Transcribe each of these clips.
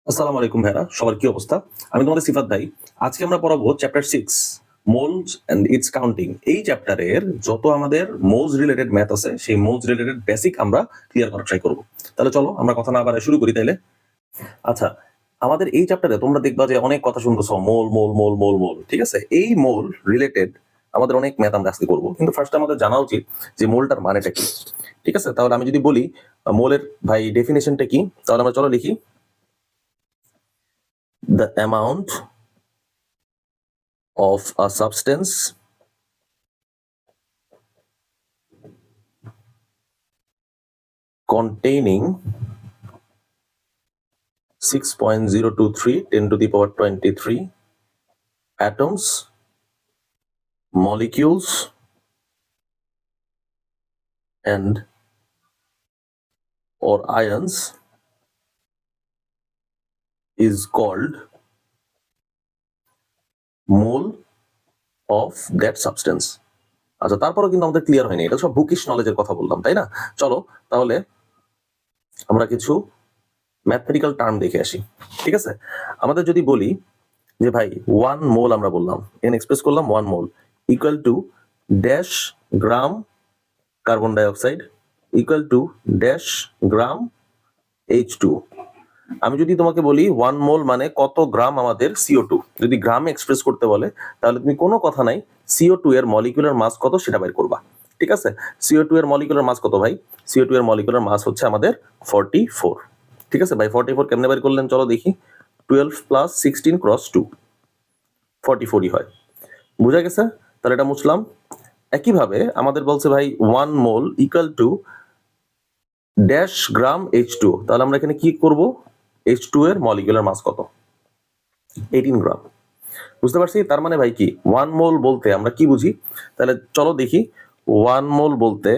আসসালামু আলাইকুম ভাইরা, সবার কি অবস্থা? আমি তোমাদের সিফাত ভাই। আজকে আমরা পড়াবো chapter 6 moles and its counting. এই চ্যাপ্টারের যত আমাদের মোলস রিলেটেড ম্যাথ আছে সেই মোলস রিলেটেড বেসিক আমরা ক্লিয়ার করার ট্রাই করব। তাহলে চলো আমরা কথা না বাড়ায় শুরু করি তাইলে। আচ্ছা, আমাদের এই চ্যাপ্টারে তোমরা দেখবা যে অনেক কথা শুনতেছো মোল মোল মোল মোল মোল, ঠিক আছে? এই মোল রিলেটেড আমাদের অনেক ম্যাথ আমরা আজকে করবো, কিন্তু ফার্স্ট আমাদের জানা উচিত যে মোলটার মানেটা কি। ঠিক আছে, তাহলে আমি যদি বলি মোলের ভাই ডেফিনেশনটা কি, তাহলে আমরা চলো লিখি the amount of a substance containing 6.023 10 to the power 23 atoms, molecules, and or ions is called mole of that substance. আচ্ছা, তারপরেও কিন্তু আমাদের ক্লিয়ার হয়নি, এটা সব বুকিশ নলেজের কথা বললাম, তাই না? চলো তাহলে আমরা কিছু ম্যাথমেটিক্যাল টার্ম দেখে আসি। ঠিক আছে, আমাদের যদি বলি যে ভাই 1 মোল আমরা বললাম, এন এক্সপ্রেস করলাম 1 mole equal to dash gram carbon dioxide equal to dash gram H2। আমি যদি তোমাকে বলি 1 মোল মানে কত গ্রাম আমাদের CO2, যদি গ্রামে এক্সপ্রেস করতে বলে তাহলে তুমি কোনো কথা নাই, CO2 এর মলিকুলার মাস কত সেটা বের করবা। ঠিক আছে, CO2 এর মলিকুলার মাস কত ভাই? CO2 এর মলিকুলার মাস হচ্ছে আমাদের 44। ঠিক আছে ভাই, 44 কেমনে বের করলেন চলো দেখি। 12 প্লাস 16 ক্রস 2 44ই হয়। বুঝা গেছে? তাহলে এটা মুছলাম। একইভাবে আমাদের বলছে ভাই 1 mole equal to dash gram H2, তাহলে আমরা এখানে কি করব? H2 এর মলিকুলার মাস কত? 18 গ্রাম। বুঝতে পারছি? তার মানে ভাই কি 1 মোল বলতে আমরা কি বুঝি? তাহলে চলো দেখি। 1 মোল বলতে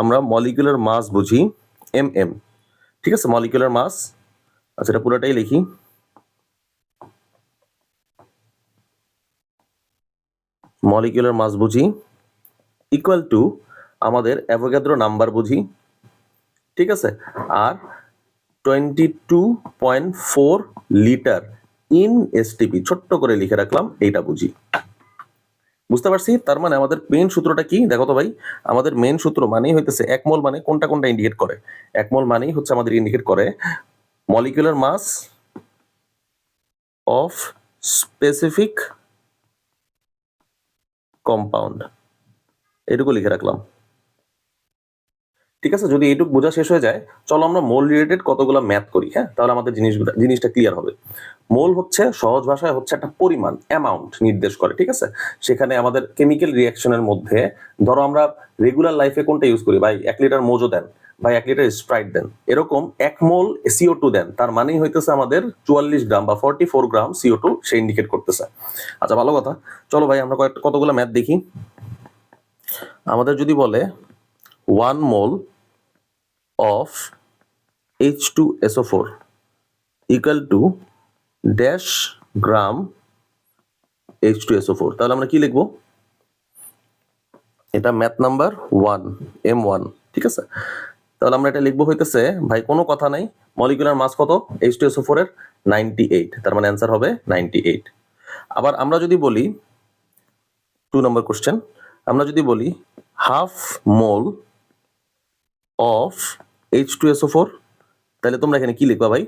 আমরা মলিকুলার মাস বুঝি mm। ঠিক আছে, মলিকুলার মাস। আচ্ছা, এটা পুরোটাই লিখি। মলিকুলার মাস বুঝি ইকুয়াল টু আমাদের অ্যাভোগাদ্রো নাম্বার বুঝি। ঠিক আছে, আর 22.4 লিটার ইন এসটিপি ছোট্ট করে লিখে রাখলাম, এইটা বুঝি। বুঝতে পারছি? তার মানে আমাদের মেইন সূত্রটা কি দেখো তো ভাই। আমাদের মেইন সূত্র মানেই হইতেছে এক মোল মানে কোনটা কোনটা ইন্ডিকেট করে। এক মোল মানেই হচ্ছে আমাদের ইন্ডিকেট করে molecular mass of specific compound, এটুকু লিখে রাখলাম। ঠিক আছে, যদি এইটুকু বোঝা শেষ হয়ে যায় চলো আমরা মোল রিলেটেড কতগুলো ম্যাথ করি। হ্যাঁ, তাহলে আমাদের জিনিসটা ক্লিয়ার হবে। মোল হচ্ছে সহজ ভাষায় হচ্ছে একটা পরিমাণ, অ্যামাউন্ট নির্দেশ করে। ঠিক আছে, সেখানে আমাদের কেমিক্যাল রিঅ্যাকশনের মধ্যে ধরো আমরা রেগুলার লাইফে কোনটা ইউজ করি ভাই, 1 লিটার মোজো দেন ভাই, 1 লিটার স্প্রাইট দেন, এরকম 1 মোল CO2 দেন, তার মানেই হইতেছে আমাদের 44 গ্রাম বা 44 গ্রাম CO2 সে ইন্ডিকেট করতেছে। আচ্ছা, ভালো কথা। চলো ভাই আমরা কতগুলো ম্যাথ দেখি। আমাদের যদি বলে 1 মোল of H2SO4 equal to dash gram H2SO4, তাহলে আমরা কি লিখবো? এটা ম্যাথ নাম্বার 1 M1। ঠিক আছে, তাহলে আমরা এটা লিখবো হইতেছে ভাই কোনো কথা নাই, মলিকুলার মাস কত H2SO4 এর? 98, তার মানে অ্যান্সার হবে 98। আবার আমরা যদি বলি 2 নম্বর কোশ্চেন, আমরা যদি বলি হাফ মোল অফ H2SO4, তাহলে তোমরা এখানে কি লিখবা ভাই?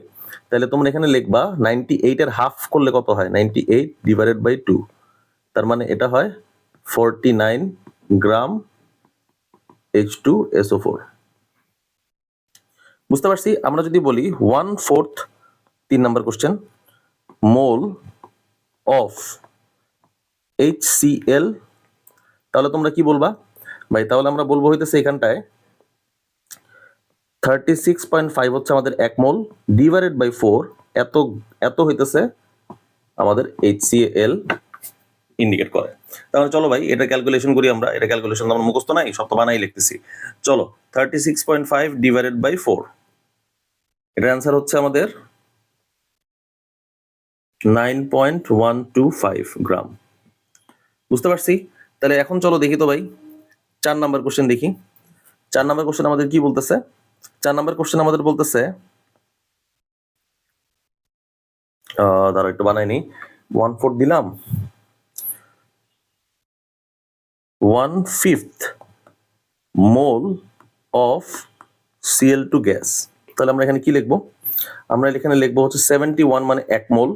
তাহলে তোমরা এখানে লিখবা 98 এর হাফ করলে কত হয়? 98 ডিভাইডেড বাই 2, তার মানে এটা হয় 49 গ্রাম H2SO4। বুঝতে পারছি? আমরা যদি বলি 1/4, 3 নম্বর কোশ্চেন, মোল অফ HCl, তাহলে তোমরা কি বলবা ভাই? তাহলে আমরা বলবো হইতেছে এখানটায় 36.5 হচ্ছে আমাদের 1 মোল ডিভাইডেড বাই 4, এত হইতেছে আমাদের HCl ইন্ডিকেট করে। তাহলে চলো ভাই এটা ক্যালকুলেশন করি আমরা। এটা ক্যালকুলেশন তো আমার মুখস্থ নাই, সব তো বানাই লিখতেছি। চলো 36.5 ডিভাইডেড বাই 4, এটার অ্যান্সার হচ্ছে আমাদের 9.125 গ্রাম। বুঝতে পারছি? তাহলে এখন চলো দেখি তো ভাই 4 নাম্বার কোশ্চেন দেখি। 4 নাম্বার কোশ্চেন আমাদের কি বলতেছে? 4 নাম্বার কোশ্চেন আমাদের বলতেছে দাঁড়া একটু বানাই নি, 1/4 দিলাম, 1/5 মোল অফ Cl2 গ্যাস। তাহলে আমরা এখানে কি লিখবো? আমরা এখানে লিখবো হচ্ছে 71 মানে 1 মোল।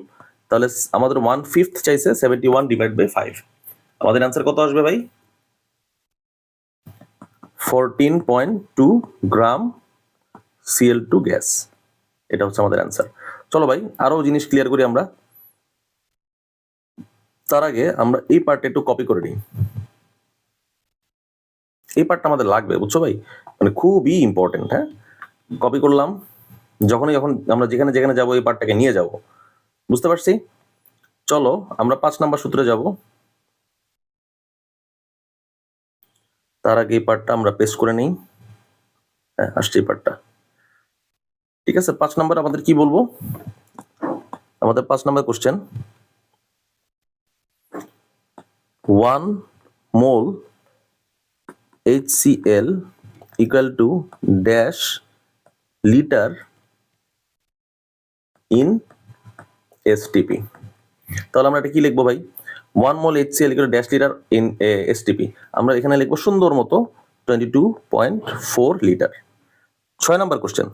তাহলে আমাদের 1/5 চাইছে, 71 ডিভাইড বাই 5। আমাদের অ্যান্সার কত আসবে ভাই? 14.2 গ্রাম Cl2 গ্যাস। এটা হচ্ছে আমাদের অ্যান্সার। চলো ভাই আরো জিনিস ক্লিয়ার করি আমরা। তার আগে আমরা এই পার্টটা একটু কপি করে নিই। এই পার্টটা আমাদের লাগবে, বুঝছো ভাই, মানে খুবই ইম্পর্টেন্ট। হ্যাঁ, কপি করলাম, যখন আমরা যেখানে যেখানে যাবো এই পার্টটাকে নিয়ে যাব। বুঝতে পারছি? চলো আমরা 5 নাম্বার সূত্রে যাব। তার আগে এই পার্টটা আমরা পেস্ট করে নিই। হ্যাঁ, আসছে এই পার্টটা। ঠিক আছে, 5 নাম্বার আমাদের কি বলবো? আমাদের 5 number question, 1 mole HCl equal to dash liter in STP। তাহলে আমরা এটা কি লিখবো ভাই? 1 মোল HCl equal to dash liter in STP। আমরা এখানে লিখবো সুন্দর মতো 22.4 litre. 6 number question,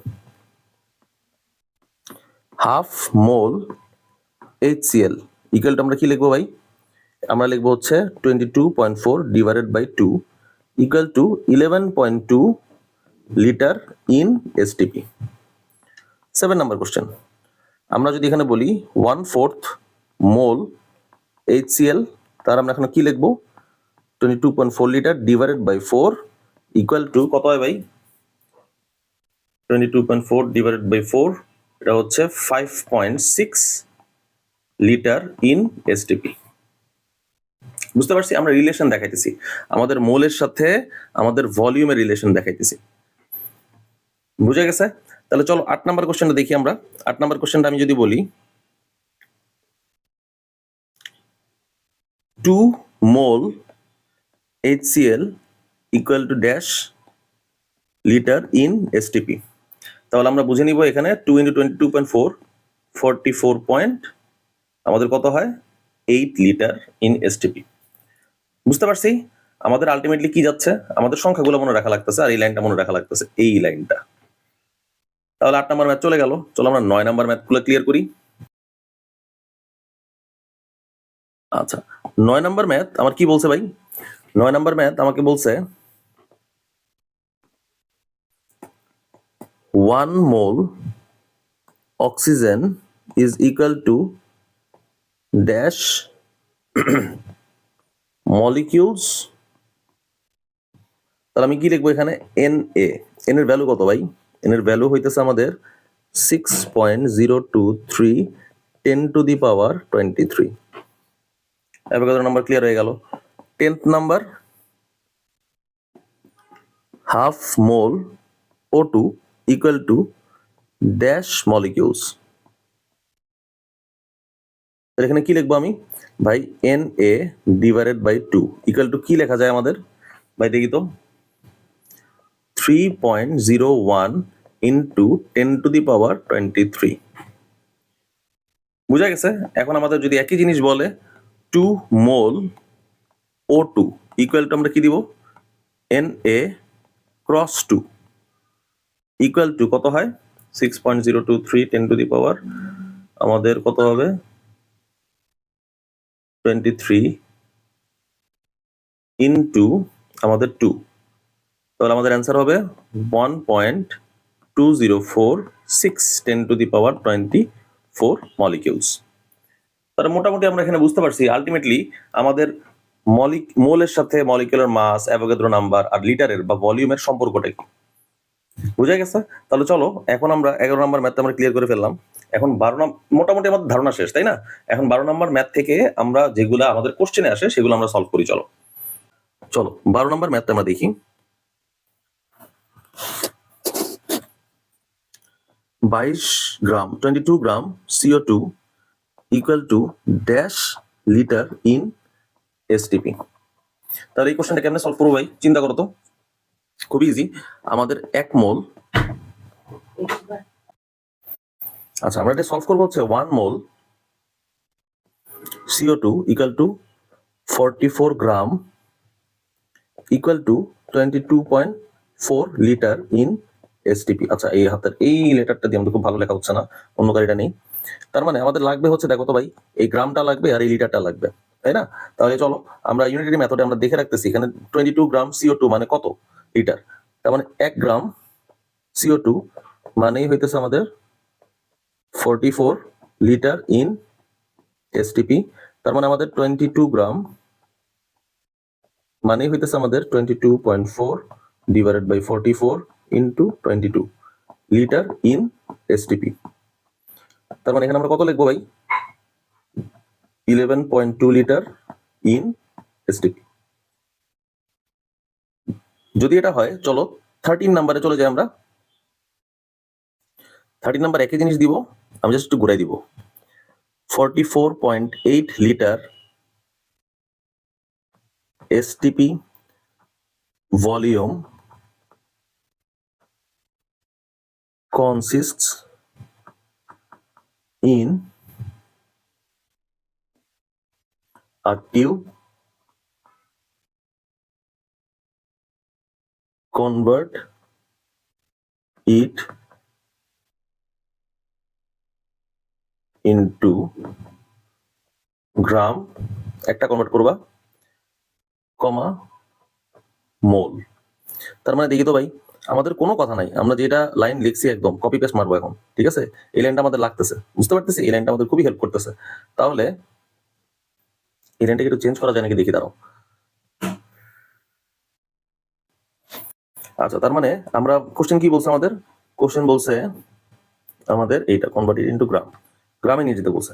half mole HCl equal to আমরা কি লিখবো ভাই? আমরা লিখবো হচ্ছে 22.4 divided by 2 equal to 11.2 litre in STP। 7 number question, আমরা যদি এখানে বলি 1/4 মোল HCl, তার আমরা এখানে কি লিখবো? 22.4 litre divided by 4 equal to কত হয় ভাই? 22.4 ডিভাইডেড বাই 4, এটা হচ্ছে 5.6 লিটার ইন STP। বুঝতে পারছি? আমরা রিলেশন দেখাইতেছি, আমাদের মোলের সাথে আমাদের ভলিউমের রিলেশন দেখাইতেছি। বুঝা গেছে? তাহলে চলো 8 নাম্বার কোশ্চেনটা দেখি আমরা। 8 নাম্বার কোশ্চেনটা আমি যদি বলি 2 মোল HCl equal to dash litre in STP। তাহলে আমরা বুঝে নিব এখানে 2 × 22.4 44 পয়েন্ট আমাদের কত হয়? 8 লিটার ইন STP। বুঝতে পারছি? আমাদের আলটিমেটলি কি যাচ্ছে? আমাদের সংখ্যাগুলো মনে রাখা লাগতেছে, আর এই লাইনটা মনে রাখা লাগতেছে, এই লাইনটা। তাহলে 8 নাম্বার ম্যাথ চলে গেল। চলো আমরা 9 নাম্বার ম্যাথগুলো ক্লিয়ার করি। আচ্ছা, 9 নাম্বার ম্যাথ আমার কি বলছে ভাই? 9 নাম্বার ম্যাথ আমাকে বলছে 1 মোল oxygen is equal to dash molecules. তাহলে আমি কি লিখবো এখানে? Na। এন এর ভ্যালু কত ভাই? এন এর ভ্যালু হইতেছে আমাদের 6.023 10 to the power 23। Avogadro number clear হয়ে গেল। 10th নাম্বার, half mole O2 equal to dash molecules. এখানে কি লিখবো আমি ভাই? Na divided by 2 equal to কি লেখা যায় আমাদের ভাই? দেখি তো, 3.01 ইন্টু 10 টু দি পাওয়ার 23। বুঝা গেছে? এখন আমাদের যদি একই জিনিস বলে 2 মোল O2 ইকুয়াল টু আমরা কি দিব? Na ক্রস 2 ইকুয়াল টু কত হয়? 6.023 10 টু দি পাওয়ার আমাদের কত হবে? 23 ইন্টু আমাদের 2। তাহলে আমাদের অ্যান্সার হবে 1.2046 10 টু দি পাওয়ার 24 মলিকিউলস। তাহলে মোটামুটি আমরা এখানে বুঝতে পারছি আলটিমেটলি আমাদের মোলের সাথে মলিকিউলার মাস, অ্যাভোগাড্রো নাম্বার আর লিটারের বা ভলিউমের সম্পর্কটা কি। বুঝা গেছে? তাহলে চলো এখন আমরা 11 নাম্বার ম্যাথ আমরা ক্লিয়ার করে ফেললাম। এখন 12 নাম্বার মোটামুটি আমাদের ধারণা শেষ, তাই না? এখন 12 নাম্বার ম্যাথ থেকে আমরা যেগুলো আমাদের কোশ্চেনে আসে সেগুলো আমরা সলভ করি। চলো 12 নাম্বার ম্যাথ আমরা দেখি। 22 গ্রাম 22 গ্রাম CO2 equal to dash litre in STP। তাহলে এই কোশ্চেনটা কেমনে সলভ করবো ভাই? চিন্তা করো তো, খুব ইজি। আমাদের 1 মোল, আচ্ছা আমরা এটা সলভ করবো হচ্ছে 1 মোল CO2 equal to 44 gram equal to 22.4 litre in STP। আচ্ছা, এই হাতের এই লেটারটা দিয়ে আমাদের খুব ভালো লেখা হচ্ছে না, অন্য গাড়িটা নেই। তার মানে আমাদের লাগবে হচ্ছে, দেখো তো ভাই, এই গ্রামটা লাগবে আর এই লিটারটা লাগবে, তাই না? তাহলে চলো আমরা ইউনিটারি মেথডে আমরা দেখে রাখতেছি এখানে 22 গ্রাম CO2 মানে কত লিটার। তার মানে 1 গ্রাম CO2 মানেই হইতেছে আমাদের 44 লিটার ইন STP। তার মানে আমাদের 22 গ্রাম মানেই হইতেছে আমাদের 22.4 divided by 44 into 22 litre in STP। তার মানে এখানে আমরা কত লিখবো ভাই? 11.2 লিটার ইন STP। যদি এটা হয়, চলো 13 নাম্বারে চলে যাই আমরা। 13 নাম্বার একই জিনিস দিব, আমি জাস্ট একটু ঘুরাই দিব। 44.8 litre STP volume consists in a tube convert it into গ্রাম, একটা কনভার্ট করবা, কমা মোল। তার মানে দেখি তো ভাই, আমাদের কোনো কথা নাই, আমরা যেটা লাইন লিখছি একদম কপি পেস্ট মারবো এখন, ঠিক আছে? এই লাইনটা আমাদের লাগতেছে, বুঝতে পারতেছি, এই লাইনটা আমাদের খুবই হেল্প করতেছে। তাহলে এই লাইনটাকে একটু চেঞ্জ করা যায় নাকি দেখি, দাঁড়াও। আচ্ছা, তার মানে আমরা কোশ্চেন কি বলছে আমাদের? কোশ্চেন বলছে আমাদের এইটা কনভার্টেড ইনটু গ্রাম, গ্রামে নিয়ে যেতে বলছে।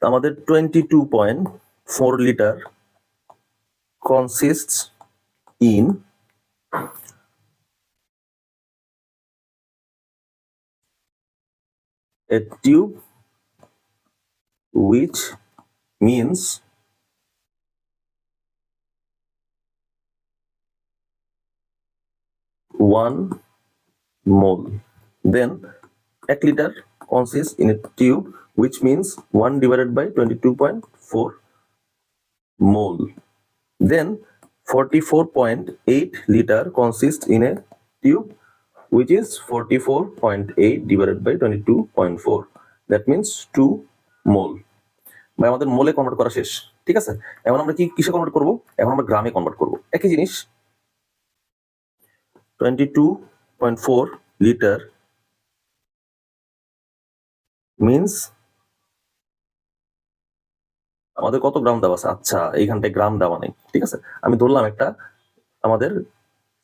আমাদের 22.4 litre consists in a tube which means 1 mole. Then 1 liter consists in a tube which means 1 divided by 22.4 mole. Then 44.8 liter consists in a tube which is 44.8 divided by 22.4. That means 2 mole. ভাই আমাদের মোলে convert করা শেষ, ঠিক আছে? এখন আমরা কিসে কনভার্ট করব? এখন আমরা গ্রামে কনভার্ট করব। একই জিনিস, 22.4 লিটার মিন্স আমাদের কত গ্রাম দেওয়া আছে? আচ্ছা, এইখানটায় গ্রাম দেওয়া নেই, ঠিক আছে? আমি ধরলাম একটা আমাদের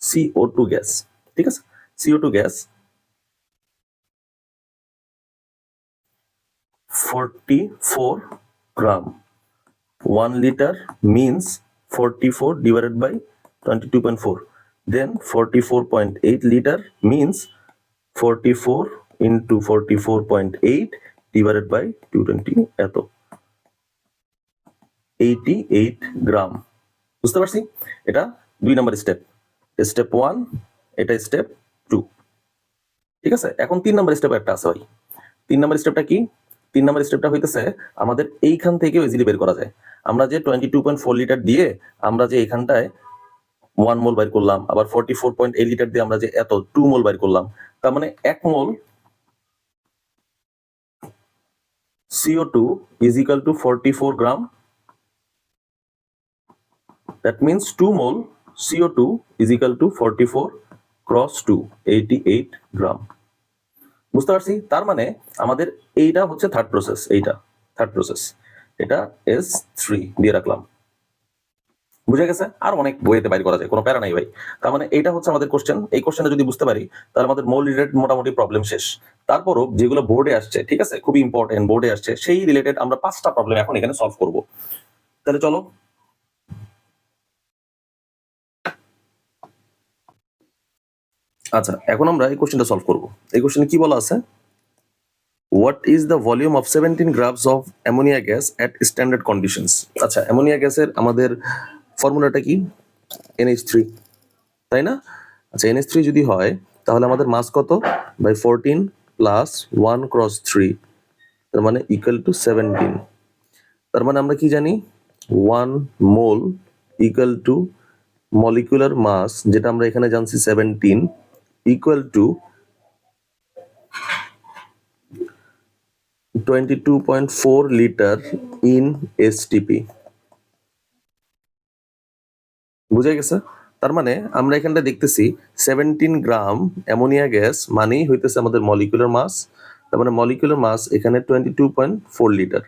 CO2 গ্যাস, ঠিক আছে? CO2 gas 44 gram, 1 liter means 44 divided by 22.4. Then 44.8 liter means 44 into 44.8 divided by 220, এত 88 গ্রাম। বুঝতে পারছি? এটা 2 নাম্বার স্টেপ, স্টেপ 1, এটা স্টেপ 2, ঠিক আছে? এখন 3 নাম্বার স্টেপ একটা আছে ভাই। 3 নাম্বার স্টেপটা কি? 3 নাম্বার স্টেপটা হইতেছে আমাদের এইখান থেকেও ইজিলি বের করা যায়। আমরা যে 22.4 লিটার দিয়ে আমরা যে এইখানটায় 1 মোল বাইর করলাম, আবার 44.8 লিটার দিয়ে আমরা যে এত 2 মোল বাইর করলাম, তার মানে 1 মোল CO2 is equal to 44 gram. That means 2 mole CO2 is equal to 44 cross 2, 88 গ্রাম। বুঝতে পারছি? তার মানে আমাদের এইটা হচ্ছে থার্ড প্রসেস, এইটা থার্ড প্রসেস, এটা S3 দিয়ে রাখলাম। বুঝে গেছে? আর অনেক বইতে বাইর করা যায়, কোনো প্যারা নাই ভাই। তার মানে এইটা হচ্ছে আমাদের কোশ্চেন। এই কোশ্চেনটা যদি বুঝতে পারি তাহলে আমাদের মোল রিলেটেড মোটামুটি প্রবলেম শেষ। তারপরও যেগুলো বোর্ডে আসছে, ঠিক আছে, খুবই ইম্পর্টেন্ট বোর্ডে আসছে, সেই রিলেটেড আমরা 5টা প্রবলেম এখন এখানে সলভ করব। তাহলে চলো। আচ্ছা, এখন আমরা এই কোশ্চেনটা সলভ করব। এই কোশ্চেনে কি বলা আছে? What is the volume of 17 grams of ammonia gas at standard conditions? আচ্ছা, অ্যামোনিয়া গ্যাসের আমাদের ফর্মুলাটা কি? NH3, তাই না? আচ্ছা, NH3 যদি হয় তাহলে আমাদের মাস কত? বাই 14 প্লাস 1 ক্রস 3, তার মানে ইকুয়াল টু 17। তার মানে আমরা কি জানি 1 মোল ইকুয়াল টু মলিকুলার মাস, যেটা আমরা এখানে জানছি 17, equal to 22.4 litre in STP. বুঝা গেছে? তার মানে আমরা এখানটা দেখতেছি 17 গ্রাম অ্যামোনিয়া গ্যাস মানেই হইতেছে আমাদের মলিকুলার মাস। তার মানে মলিকুলার মাস এখানে 22.4 লিটার।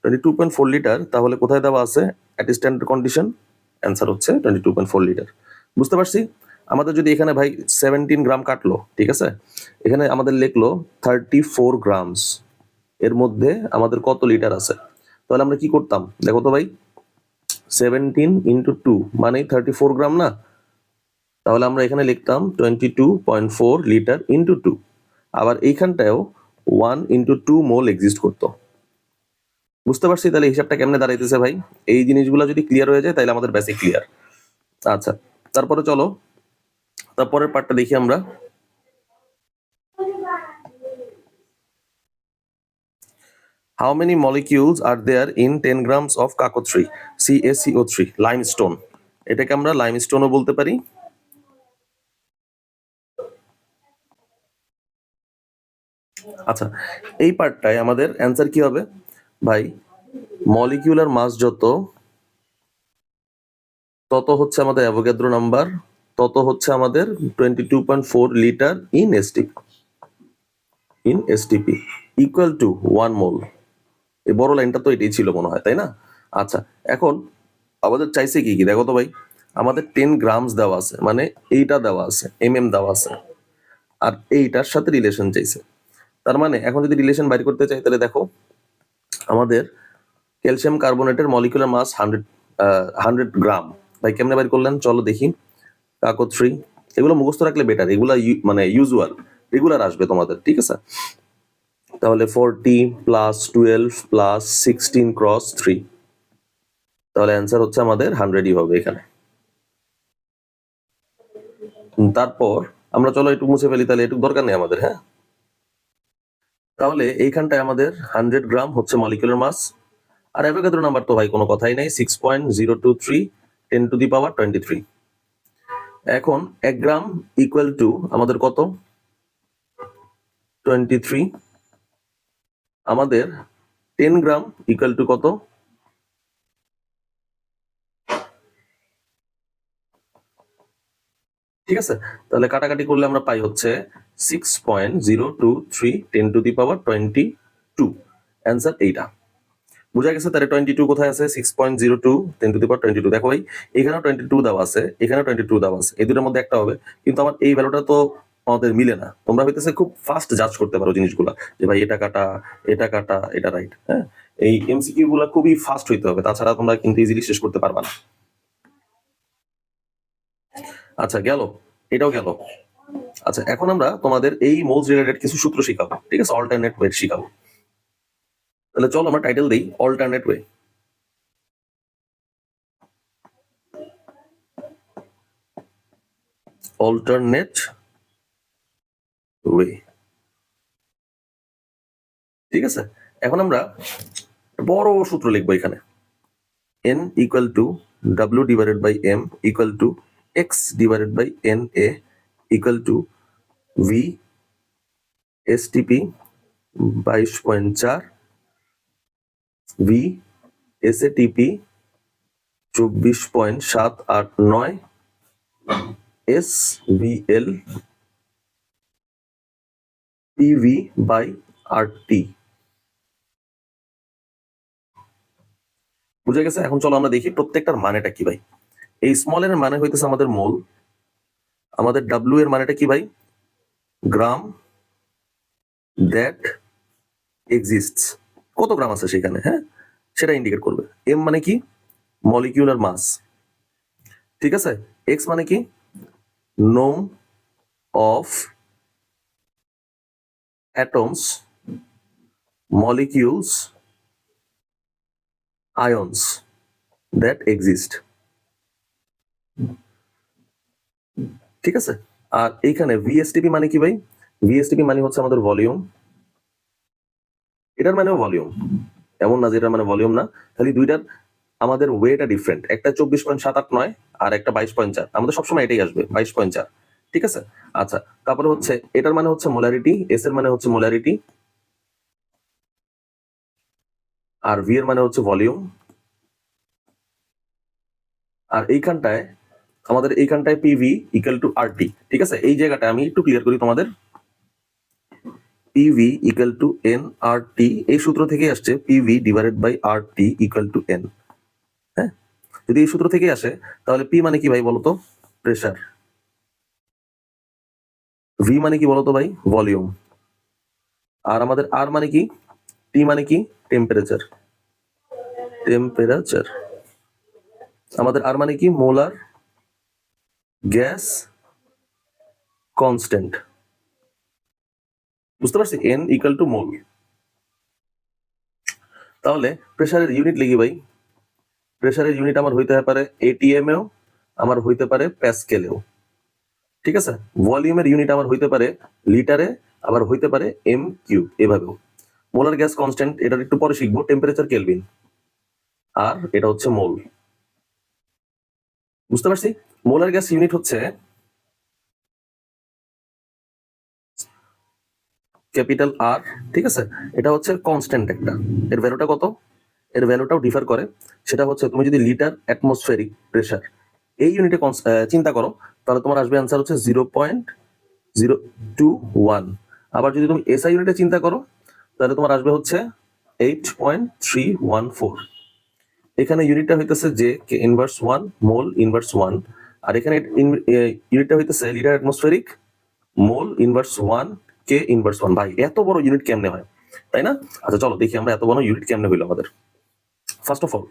22.4 লিটার তাহলে কোথায় দেওয়া আছে? At standard condition. অ্যান্সার হচ্ছে 22.4 লিটার। বুঝতে পারছি? আমাদের যদি এখানে ভাই 17 গ্রাম কাটলো, ঠিক আছে, এখানে আমাদের লিখলো 34 গ্রামস, এর মধ্যে আমাদের কত লিটার আছে? তাহলে আমরা কি করতাম দেখো তো ভাই, 17 ইন্টু 2 মানে 34 গ্রাম না? তাহলে আমরা এখানে লিখতাম 22.4 লিটার ইন্টু 2। আবার এইখানটাও 1 ইন্টু 2 মোল এক্সিস্ট করতো। বুঝতে পারছি তাহলে হিসাবটা কেমনে দাঁড়াইতেছে ভাই? এই জিনিসগুলো যদি ক্লিয়ার হয়ে যায় তাহলে আমাদের বেসিক ক্লিয়ার। আচ্ছা, তারপরে চলো তারপরের পার্টটা দেখি আমরা। How many molecules are there in 10 grams of CaCO3 CaCO3 limestone? এটাকে আমরা লাইমস্টোনও বলতে পারি। আচ্ছা, এই পার্টটায় আমাদের অ্যান্সার কি হবে ভাই? মলিকিউলার মাস যত, তত হচ্ছে আমাদের অ্যাভোগাদ্রো নাম্বার, তত হচ্ছে আমাদের 22.4 litre in STP equal to 1 মোল। এই বড় লাইনটা তো এটাই ছিল মনে হয়, তাই না? আচ্ছা, এখন আমাদের চাইছে কি কি দেখো তো ভাই, আমাদের 10 গ্রামস দেওয়া আছে, মানে এইটা দেওয়া আছে, দেওয়া আছে, আর এইটার সাথে রিলেশন চাইছে। তার মানে এখন যদি রিলেশন বাইর করতে চাই তাহলে দেখো, আমাদের ক্যালসিয়াম কার্বনেটের মলিকুলার মাস 100 গ্রাম। ভাই কেমনে বাইর করলেন চলো দেখি। CaCO3 এগুলো মুখস্থ রাখলে বেটার, এগুলা মানে ইউজুয়াল রেগুলার আসবে তোমাদের, ঠিক আছে? তাহলে 40 প্লাস 12 প্লাস 16 ক্রস 3, তাহলে অ্যান্সার হচ্ছে আমাদের 100ই হবে এখানে। তারপর আমরা চলো একটু মুছে ফেলি, তাহলে একটু দরকার নেই আমাদের, হ্যাঁ? তাহলে এইখানটায় আমাদের 100 গ্রাম হচ্ছে মলিকুলার মাস, আর অ্যাভোগাদ্রো নাম্বার তো ভাই কোনো কথাই নাই, 6.023 10 টু দি পাওয়ার 23। এখন 1 গ্রাম ইকুয়াল টু আমাদের কত? 23। আমাদের 10 গ্রাম ইকুয়াল টু কত? ঠিক আছে, তাহলে কাটাকাটি করলে আমরা পাই হচ্ছে 6.023 10 টু দি পাওয়ার 22। অ্যান্সার এইটা। বুঝা গেছে? তাহলে 22 কোথায় আছে? 6.02 10 টু দি পাওয়ার 22। দেখো ভাই, এখানেও 22 দেওয়া আছে, এখানেও 22 দেওয়া আছে, এই দুটোর মধ্যে একটা হবে, কিন্তু আমার এই ভ্যালুটা তো আমাদের মিলে না। তোমরা হইতেছে খুব ফাস্ট জাজ করতে পারো জিনিসগুলা, যে ভাই এটা কাটা, এটা কাটা, এটা রাইট, হ্যাঁ? এই এমসিকিউ গুলা খুবই ফাস্ট হইতে হবে, তাছাড়া তোমরা কিন্তু ইজিলি শেষ করতে পারবা না। আচ্ছা, গেল, এটাও গেল। আচ্ছা, এখন আমরা তোমাদের এই মোলস রিলেটেড কিছু সূত্র শিখাবো, ঠিক আছে? অল্টারনেট ওয়ে শিখাবো। তাহলে চলো আমরা টাইটেল দিই অল্টারনেট ওয়ে। অল্টারনেট ওয়ে, ঠিক আছে? এখন আমরা বড় সূত্র লিখবো এখানে, n equal to w divided by m equal to x divided by n a equal to v STP 22.4 v SATP 24.789 SVL PV by RT। বুঝা গেছে? এখন চলো আমরা দেখি প্রত্যেকটার মানেটা কি ভাই। এই স্মল এর মানে হইতেছে আমাদের মোল, আমাদের ডাব্লিউ এর মানেটা কি ভাই? গ্রাম দ্যাট এক্সিস্টস, কত গ্রাম আছে সেখানে, হ্যাঁ, সেটা ইন্ডিকেট করবে। এম মানে কি? মলিকিউলার মাস, ঠিক আছে? এক্স মানে কি? নোম of atoms, molecules, ions that exist, ঠিক আছে? আর এইখানে ভিএসটিপি মানে কি ভাই? ভিএসটিপি মানে হচ্ছে আমাদের ভলিউম, এটার মানে ভলিউম, এমন না যে এটার মানে ভলিউম না, খালি দুইটার আমাদের ওয়েটা ডিফারেন্ট, একটা 24.789 আর একটা 22.4, আমাদের সবসময় এটাই আসবে 22.4, ঠিক আছে। আচ্ছা, তারপরে হচ্ছে এটার মানে হচ্ছে মোলারিটি, এস এর মানে হচ্ছে মোলারিটি, আর ভি এর মানে হচ্ছে ভলিউম। আর এইখানটায় পিভি ইকুয়াল টু আরটি, ঠিক আছে। এই জায়গাটা আমি একটু ক্লিয়ার করি তোমাদের। PV equal to N R T, এই সূত্র থেকে আসছে PV divided by R T equal to N. হ্যাঁ, যদি এই সূত্র থেকে আসে তাহলে পি মানে কি ভাই বলতো? প্রেসার। ভি মানে কি বলতো ভাই? ভলিউম। আর আমাদের আর মানে কি? টি মানে কি? টেম্পারেচার। টেম্পারেচার। আমাদের আর মানে কি? Molar gas constant. বুঝতে পারছি? N equal to mole. তাহলে প্রেসারের ইউনিট লিখি ভাই। প্রেসারের ইউনিট আমার হইতে পারে এটিএম এও, আমার হইতে পারে প্যাসকেলেও, ঠিক আছে। ভলিউমের ইউনিট আমার হইতে পারে লিটারে, আবার হইতে পারে এম কিউ, এভাবেও। মোলার গ্যাস কনস্ট্যান্ট এটার একটু পরে শিখবো, টেম্পারেচার কেলভিন, আর এটা হচ্ছে মোল। বুঝতে পারছি? মোলার গ্যাস ইউনিট হচ্ছে ক্যাপিটাল আর, ঠিক আছে। এটা হচ্ছে কনস্ট্যান্ট একটা, এর ভ্যালুটা কত? এর ভ্যালুটাও ডিফার করে। সেটা হচ্ছে তুমি যদি লিটার অ্যাটমসফেরিক প্রেসার এই ইউনিটে চিন্তা করো, তাহলে তোমার আসবে অ্যান্সার হচ্ছে 0.021। আবার যদি তুমি এসআই ইউনিটে চিন্তা করো তাহলে তোমার আসবে হচ্ছে 8.314। এখানে ইউনিটটা হইতেছে যে কে ইনভার্স 1 মোল ইনভার্স 1, আর এখানে ইউনিটটা হইতেছে লিটার অ্যাটমসফেরিক মোল ইনভার্স 1 কে ইনভার্স 1। ভাই এত বড় ইউনিট কেমনে হয়, তাই না? আচ্ছা চলো দেখি আমরা এত বড় ইউনিট কেমনে হইলো আমাদের। First of all,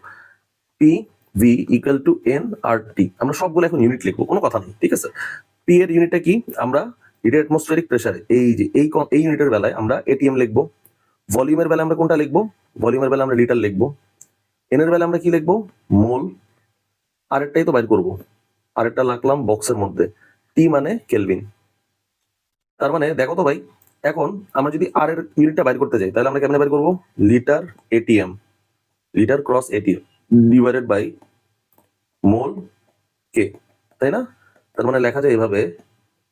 P V equal to N R T, আমরা সবগুলো এখন ইউনিট লিখবো, কোনো কথা নেই, ঠিক আছে। পি এর ইউনিটটা কি? আমরা লিটার অ্যাটমসফেরিক প্রেসারে এই যে এই ইউনিটের বেলায় আমরা এটিএম লিখবো। ভলিউমের বেলায় আমরা কোনটা লিখবো? ভলিউমের বেলায় আমরা লিটার লিখবো। এন এর বেলায় আমরা কি লিখবো? মোল। আরেকটাই তো বাইর করবো, আরেকটা লাগলাম বক্সের মধ্যে, টি মানে কেলভিন। তার মানে দেখো তো ভাই, এখন আমরা যদি আর এর ইউনিটটা বাইর করতে যাই তাহলে আমরা কেমনে বাইর করবো? Litre atm, litre cross atm divided by mole K, তাই না? তার মানে লেখা যায় এভাবে,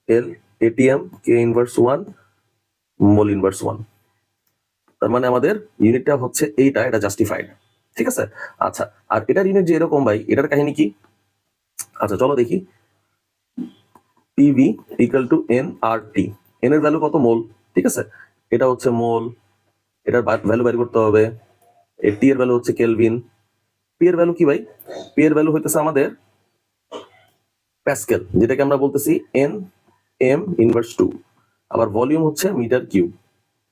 L atm K inverse 1 mole inverse 1। তার মানে আমাদের ইউনিটটা হচ্ছে এইটা, এটা জাস্টিফাইড, ঠিক আছে। আচ্ছা, আর এটার ইউনিট যে এরকম ভাই, এটার কাহিনী কি? আচ্ছা চলো দেখি। PV equal to N R T, N এর ভ্যালু কত? মোল, ঠিক আছে। এটা হচ্ছে মোল, এটার ভ্যালু বের করতে হবে। টি এর ভ্যালু হচ্ছে কেলভিন। পি এর ভ্যালু কি ভাই? পি এর ভ্যালু হইতেছে আমাদের প্যাসকেল, যেটাকে আমরা বলতেছি এন এম ইনভার্স 2। আবার ভলিউম হচ্ছে metre cube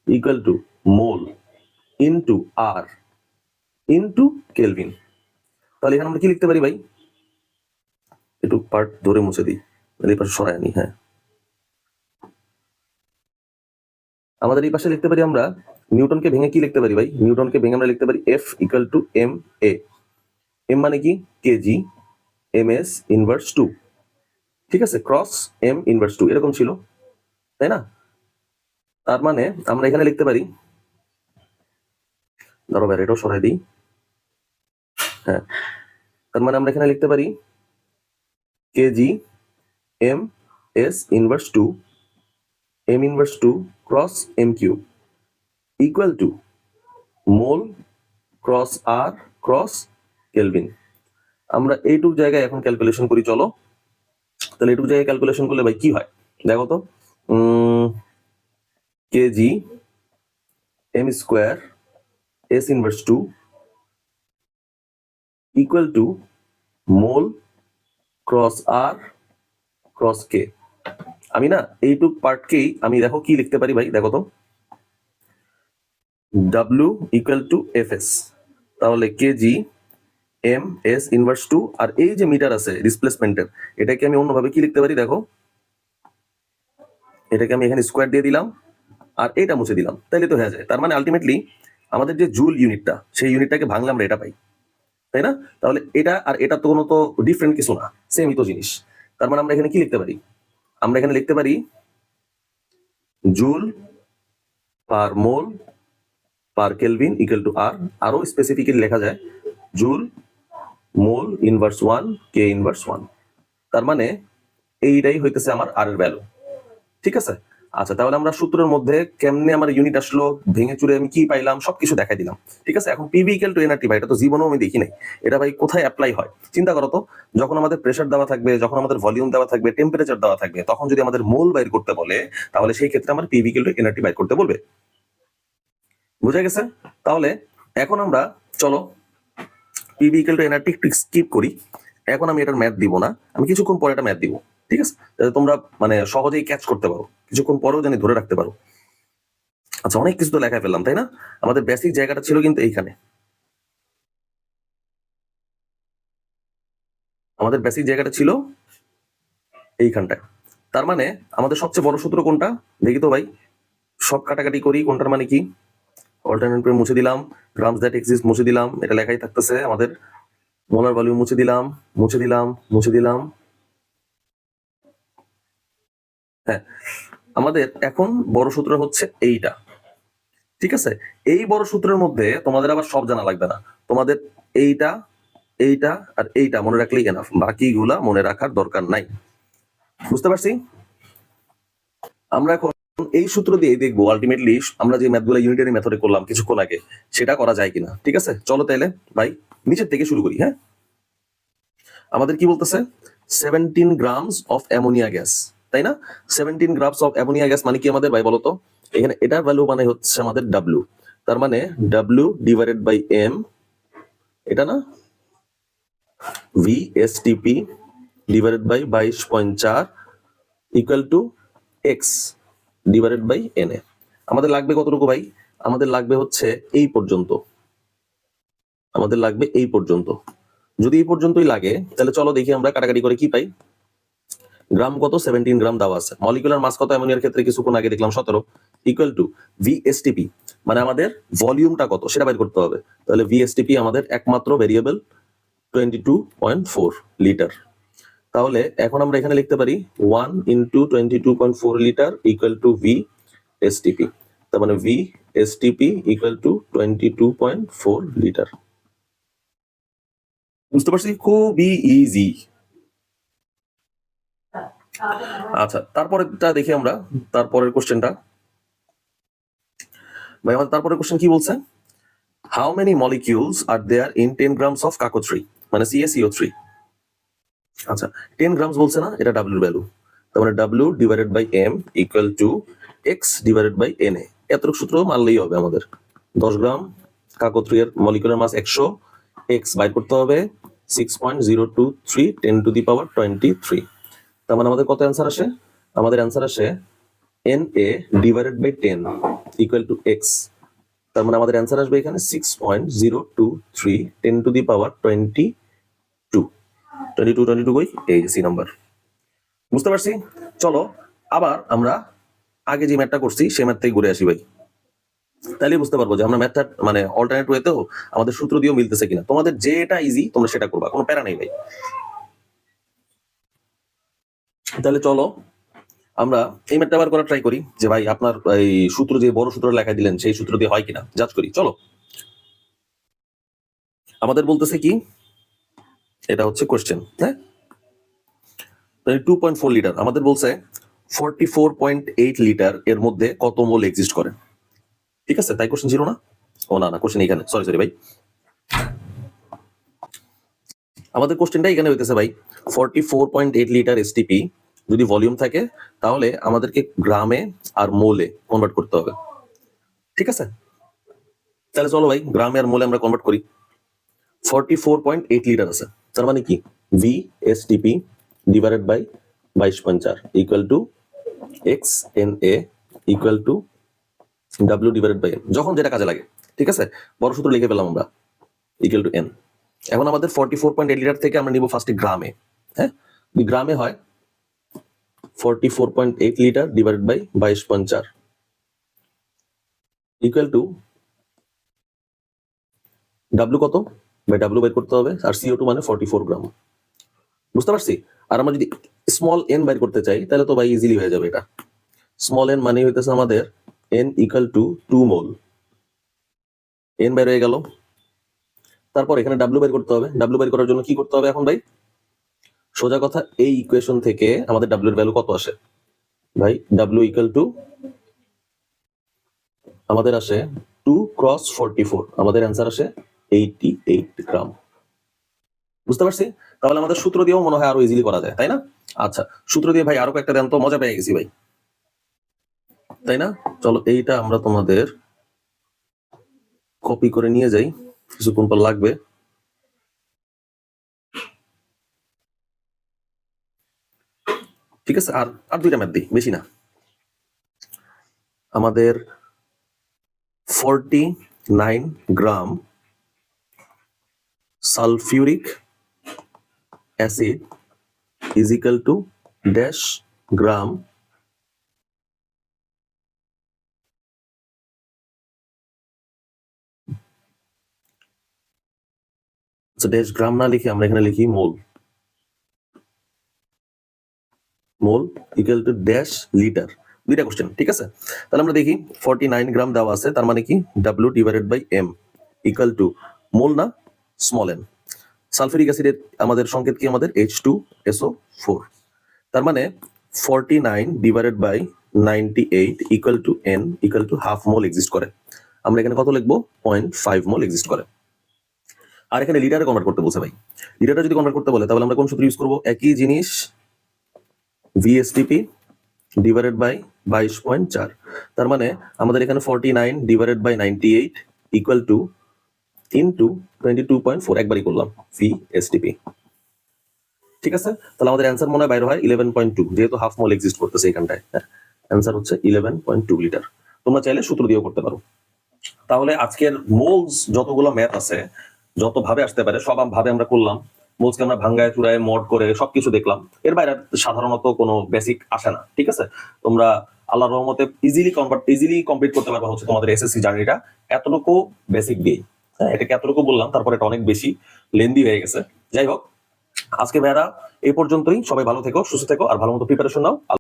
equal to mole into R into kelvin. তাহলে এখানে আমরা কি লিখতে পারি ভাই? একটু পার্ট ধরে মুছে দিই, এই পাশে সরাই আনি। হ্যাঁ, আমাদের এই পাশে লিখতে পারি আমরা নিউটনকে ভেঙে কি লিখতে পারি ভাই? নিউটনকে ভেঙে আমরা লিখতে পারি F equal to M A. M মানে কি? কেজি, এম এস ইনভার্স 2, ঠিক আছে, ক্রস এম ইনভার্স 2, এরকম ছিল, তাই না? তার মানে আমরা এখানে লিখতে পারি, ধরো ভাই এটাও সরাই দিই। হ্যাঁ, তার মানে আমরা এখানে লিখতে পারি kg m s inverse 2 m inverse 2 cross m cube equal to mole cross R cross kelvin. আমরা এইটুক জায়গায় এখন ক্যালকুলেশন করি, চলো। তাহলে এইটুক জায়গায় ক্যালকুলেশন করলে ভাই কি হয় দেখো তো। Kg m square s inverse 2 equal to mole cross R cross K. আমি না এইটুক পার্টকেই আমি দেখো কি লিখতে পারি ভাই, দেখো তো, W equal to F S. তাহলে কেজি এম এস ইনভার্স 2, আর এই যে মিটার আছে ডিসপ্লেসমেন্টের, এটাকে আমি অন্যভাবে কি লিখতে পারি দেখো, এটাকে আমি এখানে স্কোয়ার দিয়ে দিলাম আর এটা মুছে দিলাম, তাইলে তো হয়ে যায়। তার মানে আলটিমেটলি আমাদের যে জুল ইউনিটটা, সেই ইউনিটটাকে ভাঙলে আমরা এটা পাই, তাই না? তাহলে এটা আর এটা তো কোনো তো ডিফারেন্ট কিছু না, সেমই তো জিনিস। তার মানে আমরা এখানে কি লিখতে পারি? আমরা এখানে লিখতে পারি joule per mole per kelvin equal to R, আরো স্পেসিফিক্যালি লেখা যায় joule mole inverse 1 K inverse 1। তার মানে এইটাই হইতেছে আমার আর এর ভ্যালু। ঠিক আছে, আচ্ছা তাহলে আমরা সূত্রের মধ্যে কেমনে আমার ইউনিট আসলো, ভেঙে চুরে আমি কি পাইলাম সবকিছু দেখাই দিলাম। ঠিক আছে, এখন পিভি ইকুয়াল টু এনআরটি ভাই, এটা তো জীবনেও আমি দেখি নাই, এটা ভাই কোথায় অ্যাপ্লাই হয় চিন্তা করো তো। যখন আমাদের প্রেসার দেওয়া থাকবে, যখন আমাদের ভলিউম দেওয়া থাকবে, টেম্পারেচার দেওয়া থাকবে, তখন যদি আমাদের মোল বাইর করতে বলে, তাহলে সেই ক্ষেত্রে আমার পিভি ইকুয়াল টু এনআরটি বাইর করতে বলবে। বুঝা গেছে? তাহলে এখন আমরা চলো পিভি ইকুয়াল টু এনআরটি একটু স্কিপ করি। এখন আমি এটার ম্যাথ দিব না, আমি কিছুক্ষণ পরে এটা ম্যাথ দিব। ঠিক আছে, যাতে তোমরা মানে সহজেই ক্যাচ করতে পারো, কিছুক্ষণ পরেও জানি ধরে রাখতে পারো। আচ্ছা, অনেক কিছু তো লেখায় ফেললাম তাই না? আমাদের বেসিক জায়গাটা ছিল কিন্তু এইখানে, আমাদের বেসিক জায়গাটা ছিল এইখানটায়। তার মানে আমাদের সবচেয়ে বড় সূত্র কোনটা দেখি তো ভাই, সব কাটাকাটি করি। কোনটার মানে কি, অল্টারনেট করে মুছে দিলাম, গ্রামস দ্যাট এক্সিস্ট মুছে দিলাম, এটা লেখাই থাকতেছে। আমাদের মোলার ভলিউম মুছে দিলাম, মুছে দিলাম, মুছে দিলাম। হ্যাঁ, আমাদের এখন বড় সূত্র হচ্ছে এইটা। ঠিক আছে, এই বড় সূত্রের মধ্যে তোমাদের আবার সব জানা লাগবে না, তোমাদের এইটা, এইটা আর এইটা মনে রাখলেই এনাফ, বাকিগুলা মনে রাখার দরকার নাই। বুঝতে পারছি? আমরা এখন এই সূত্র দিয়ে দেখবো আলটিমেটলি আমরা যে ম্যাথগুলো ইউনিটারি মেথডে করলাম কিছুক্ষণ আগে, সেটা করা যায় কিনা। ঠিক আছে, চলো তাইলে ভাই নিচের থেকে শুরু করি। হ্যাঁ, আমাদের কি বলতেছে 17 গ্রামস অফ অ্যামোনিয়া গ্যাস, তাই না? 17 গ্রামস অফ অ্যামোনিয়া গ্যাস মানে কি আমাদের ভাই বলতো? এখানে এটার ভ্যালু মানে হচ্ছে আমাদের ডাব্লিউ। তার মানে ডাব্লিউ ডিভাইডেড বাই এম, এটা না, VSTP divided by 22.4 equal to x divided by N A. আমাদের লাগবে কতটুকু ভাই? আমাদের লাগবে হচ্ছে এই পর্যন্ত, আমাদের লাগবে এই পর্যন্ত। যদি এই পর্যন্তই লাগে তাহলে চলো দেখি আমরা কাটাকাটি করে কি পাই। গ্রাম কত? 17 গ্রাম দেওয়া আছে। মলিকুলার মাস কত অ্যামোনিয়ার ক্ষেত্রে? কিছুক্ষণ আগে দেখলাম 17 ইকুয়াল টু ভিএসটিপি, মানে আমাদের ভলিউমটা কত সেটা বের করতে হবে। তাহলে ভিএসটিপি আমাদের একমাত্র ভেরিয়েবল 22.4 লিটার। তাহলে এখন আমরা এখানে লিখতে পারি 1 ইন্টু 22.4 লিটার ইকুয়াল টু ভিএসটিপি। তার মানে ভিএসটিপি ইকুয়াল টু 22.4 লিটার। বুঝতে পারছি, খুবই ইজি। আচ্ছা, তারপরেরটা দেখি আমরা, তারপরের কোশ্চেনটা ভাই আমাদের তারপরের কোশ্চেন কি বলছে, how many molecules are there in 10 grams of কাকো3 মানে CaCO3। আচ্ছা, 10 গ্রামস বলছে না, এটা ডাব্লিউর ভ্যালু। তার মানে W divided by M equal to x divided by N A. এতটুকু সূত্র মানলেই হবে আমাদের। 10 গ্রাম কাকো3 এর মলিকুলার মাস 100, এক্স বাইর করতে হবে 6.023 10 টু দি পাওয়ার 23। তার মানে আমাদের কত অ্যান্সার আসে? আমাদের অ্যান্সার আসে Na divided by 10 equal to X. তার মানে আমাদের অ্যান্সার আসবে এখানে 6.023 10 টু দি পাওয়ার 22 কই, এই সি নাম্বার। বুঝতে পারছি? চলো আবার আমরা আগে যে ম্যাথটা করছি সেই ম্যাথ থেকে ঘুরে আসি ভাই, তাহলে বুঝতে পারবো যে আমরা ম্যাথটা মানে অল্টারনেট ওয়েতেও আমাদের সূত্র দিয়েও মিলতেছে কিনা। তোমাদের যেটা ইজি তোমরা সেটা করবা, কোনো প্যারা নেই ভাই। তাহলে চলো আমরা এই ম্যাথটা আবার করা ট্রাই করি, যে ভাই আপনার এই সূত্র যে বড় সূত্র লেখা দিলেন সেই সূত্র দিয়ে হয় কিনা জাজ করি। চলো, আমাদের বলতেছে কি, এটা হচ্ছে কোশ্চেন। হ্যাঁ, 2.4 লিটার আমাদের বলছে 44.8 লিটার এর মধ্যে কত মোল এক্সিস্ট করে। ঠিক আছে, তাই কোশ্চেন ছিল না? ও না না, কোশ্চেন এখানে, সরি সরি ভাই, আমাদের কোশ্চেনটা এখানে হইতেছে ভাই 44.8 লিটার এসটিপি যদি ভলিউম থাকে তাহলে আমাদেরকে গ্রামে আর মোলে কনভার্ট করতে হবে। ঠিক আছে, তাহলে চলো ভাই গ্রামে আর মোলে আমরা কনভার্ট করি। 44.8 লিটার আছে, তার মানে কি VSTP divided by 22.4 equal to x N A equal to W divided by N, যখন যেটা কাজে লাগে। ঠিক আছে, বড় সূত্র লিখে পেলাম আমরা ইকুয়াল টু এন। এখন আমাদের 44.8 লিটার থেকে আমরা নিব ফার্স্টে গ্রামে। হ্যাঁ, গ্রামে হয় 44.8 litre divided by 22.4 equal to W কত, বাই ডাব্লিউ বের করতে হবে, আর CO2 মানে 44 গ্রাম। বুঝতে পারছি? আর আমরা যদি স্মল এন বের করতে চাই তাহলে তো ভাই ইজিলি হয়ে যাবে। এটা স্মল এন মানে হইতেছে আমাদের এন ইকুয়াল টু 2 মোল। এন বের হয়ে গেল। তারপর এখানে ডাব্লিউ বের করতে হবে। ডাব্লিউ বের করার জন্য কি করতে হবে এখন ভাই? সোজা কথা, এই ইকুয়েশন থেকে আমাদের ডাব্লিউ এর ভ্যালু কত আসে ভাই? ডাব্লিউ ইকুয়াল টু আমাদের আসে 2 × 44, আমাদের অ্যান্সার আসে 88 গ্রাম। বুঝতে পারছি? তাহলে আমাদের সূত্র দিয়েও মনে হয় আরো ইজিলি করা যায়, তাই না? আচ্ছা, সূত্র দিয়ে ভাই আরো কয়েকটা দেন তো, মজা পেয়ে গেছি ভাই, তাই না? চলো এইটা আমরা তোমাদের কপি করে নিয়ে যাই, কিছুক্ষণ পর লাগবে। ঠিক আছে, আর আর দুইটা ম্যাথ দিই, বেশি না। আমাদের 49 গ্রাম sulphuric acid is equal to dash gram dash গ্রাম না লিখে আমরা এখানে লিখি মোল। মোল ইকুয়াল টু ড্যাশ লিটার। দুইটা কোশ্চেন, ঠিক আছে? তাহলে আমরা দেখি 49 গ্রাম দেওয়া আছে, তার মানে কি W divided by M equal to mole না স্মল এন। সালফিউরিক অ্যাসিডের আমাদের সংকেত কি? আমাদের H2SO4। তার মানে 49 divided by 98 equal to N equal to half mole exist করে। আমরা এখানে কত লিখবো? 0.5 মোল এক্সিস্ট করে। আর এখানে লিটারে কনভার্ট করতে বলছে ভাই। লিটারে যদি কনভার্ট করতে বলে তাহলে আমরা কোন সূত্র ইউজ করবো? একই জিনিস, VSTP ডিভাইডেড বাই 22.4। তার মানে আমাদের এখানে 49 divided by 98 equal to into 22.4, একবারই করলাম VSTP। ঠিক আছে, তাহলে আমাদের অ্যান্সার মনে হয় বাইরে হয় 11.2, যেহেতু হাফ মোল এক্সিস্ট করতেছে এখানটায়। অ্যান্সার হচ্ছে 11.2 লিটার। তোমরা চাইলে সূত্র দিয়েও করতে পারো। তাহলে আজকের মোলস যতগুলো ম্যাথ আছে, যত ভাবে আসতে পারে সব ভাবে আমরা করলাম। মোলসকে আমরা ভাঙ্গায় চূড়ায় মড করে সবকিছু দেখলাম। এর বাইরে সাধারণত কোনো বেসিক আসে না। ঠিক আছে, তোমরা আল্লাহর রহমতে ইজিলি কমপ্লিট করতে পারবা হচ্ছে তোমাদের এসএসসি জার্নিটা এতটুকু বেসিক দিয়ে। হ্যাঁ, এটাকে এতটুকু বললাম, তারপরে এটা অনেক বেশি লেন্দি হয়ে গেছে। যাই হোক, আজকে ভাইয়ারা এই পর্যন্তই। সবাই ভালো থেকো, সুস্থ থেকো, আর ভালো মতো প্রিপারেশন নাও।